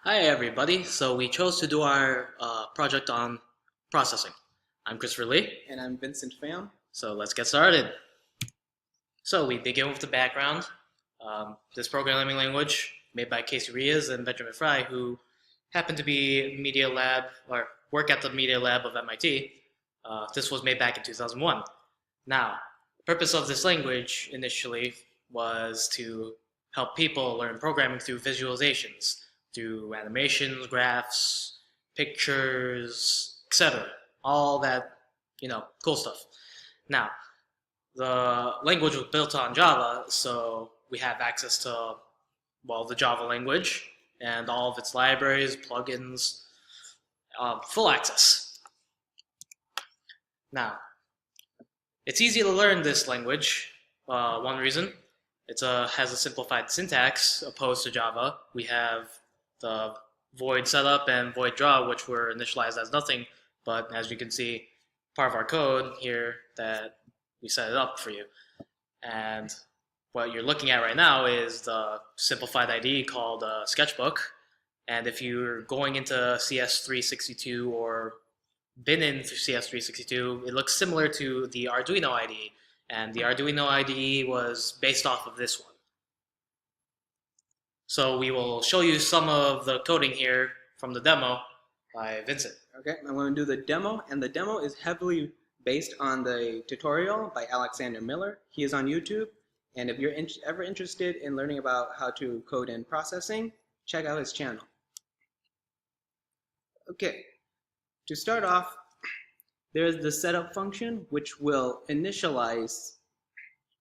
Hi everybody. So we chose to do our project on processing. I'm Christopher Lee. And I'm Vincent Pham. So let's get started. So we begin with the background. This programming language made by Casey Rias and Benjamin Fry, who happen to be media lab or work at the media lab of MIT. This was made back in 2001. Now, the purpose of this language initially was to help people learn programming through visualizations, through animations, graphs, pictures, etc. All that, cool stuff. Now, the language was built on Java, so we have access to, well, the Java language and all of its libraries, plugins, full access. Now, it's easy to learn this language. One reason, it has a simplified syntax opposed to Java. We have the void setup and void draw, which were initialized as nothing, but as you can see, part of our code here that we set it up for you. And what you're looking at right now is the simplified IDE called Sketchbook. And if you're going into CS362 or been in CS362, it looks similar to the Arduino IDE. And the Arduino IDE was based off of this one. So we will show you some of the coding here from the demo by Vincent. Okay, I'm going to do the demo, and the demo is heavily based on the tutorial by Alexander Miller. He is on YouTube, and if you're ever interested in learning about how to code in processing, check out his channel. Okay, to start off, there's the setup function, which will initialize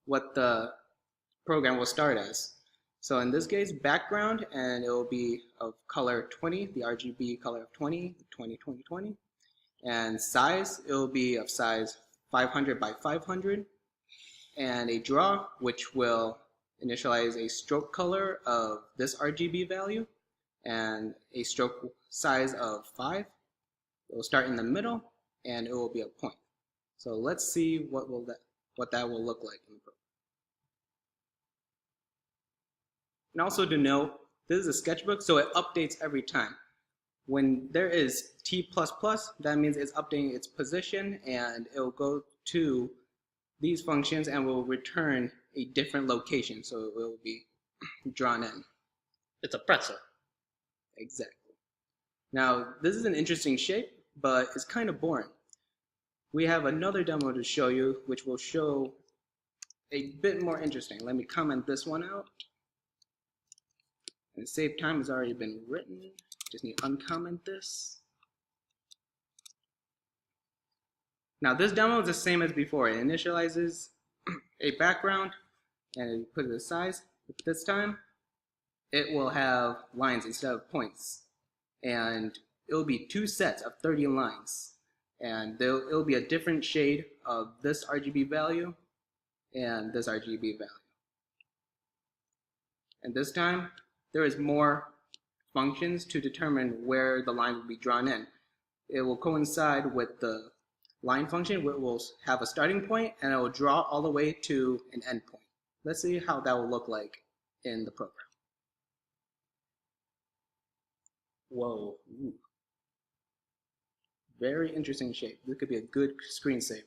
what the program will start as. So in this case, background, and it will be of color 20, the RGB color of 20, 20, 20, 20. And size, it will be of size 500 by 500. And a draw, which will initialize a stroke color of this RGB value and a stroke size of 5. It will start in the middle, and it will be a point. So let's see what that will look like in the program. And also to note, this is a sketchbook, so it updates every time. When there is T++, that means it's updating its position, and it will go to these functions and will return a different location, so it will be drawn in. It's a pretzel. Exactly. Now, this is an interesting shape, but it's kind of boring. We have another demo to show you, which will show a bit more interesting. Let me comment this one out. And save time has already been written. Just need to uncomment this. Now this demo is the same as before. It initializes a background and it puts it as size. But this time it will have lines instead of points. And it will be 2 sets of 30 lines. And it will be a different shade of this RGB value and this RGB value. And this time there is more functions to determine where the line will be drawn in. It will coincide with the line function, which will have a starting point, and it will draw all the way to an end point. Let's see how that will look like in the program. Whoa. Ooh. Very interesting shape. This could be a good screensaver.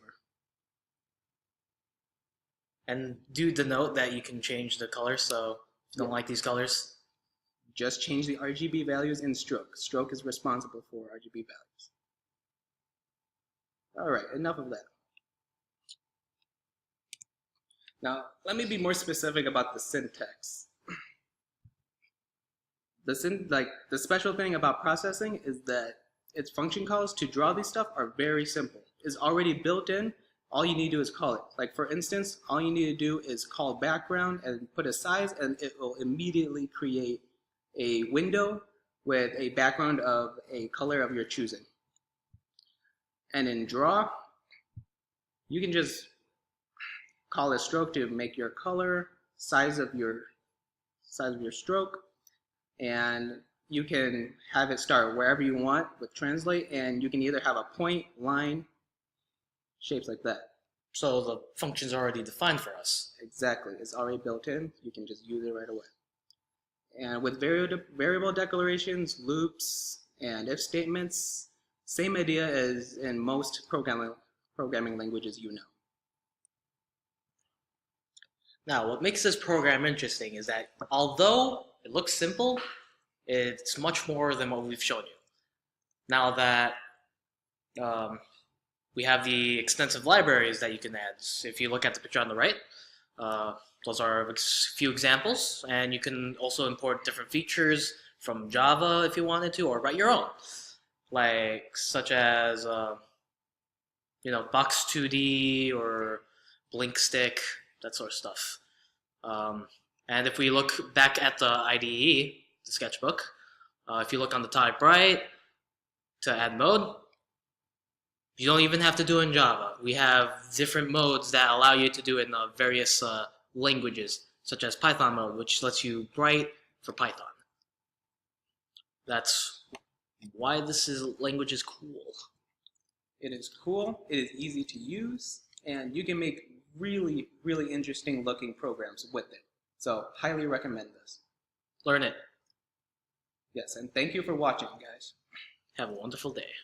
And do denote that you can change the color, so if you don't like these colors, just change the RGB values in Stroke. Stroke is responsible for RGB values. All right, enough of that. Now, let me be more specific about the syntax. The special thing about processing is that its function calls to draw these stuff are very simple. It's already built in. All you need to do is call it. Like for instance, all you need to do is call background and put a size, and it will immediately create a window with a background of a color of your choosing. And in draw, you can just call a stroke to make your color, size of your stroke, and you can have it start wherever you want with translate, and you can either have a point, line, shapes like that. So the function's already defined for us. Exactly, it's already built in. You can just use it right away. And with variable declarations, loops, and if statements, same idea as in most programming languages you know. Now, what makes this program interesting is that although it looks simple, it's much more than what we've shown you. Now that we have the extensive libraries that you can add. If you look at the picture on the right, those are a few examples, and you can also import different features from Java if you wanted to, or write your own, like such as Box 2D or Blink Stick, that sort of stuff. And if we look back at the IDE, the sketchbook, if you look on the top right to add mode, you don't even have to do it in Java. We have different modes that allow you to do it in various languages, such as Python mode, which lets you write for Python. That's why this language is cool. It is cool, it is easy to use, and you can make really, really interesting looking programs with it. So, highly recommend this. Learn it. Yes, and thank you for watching, guys. Have a wonderful day.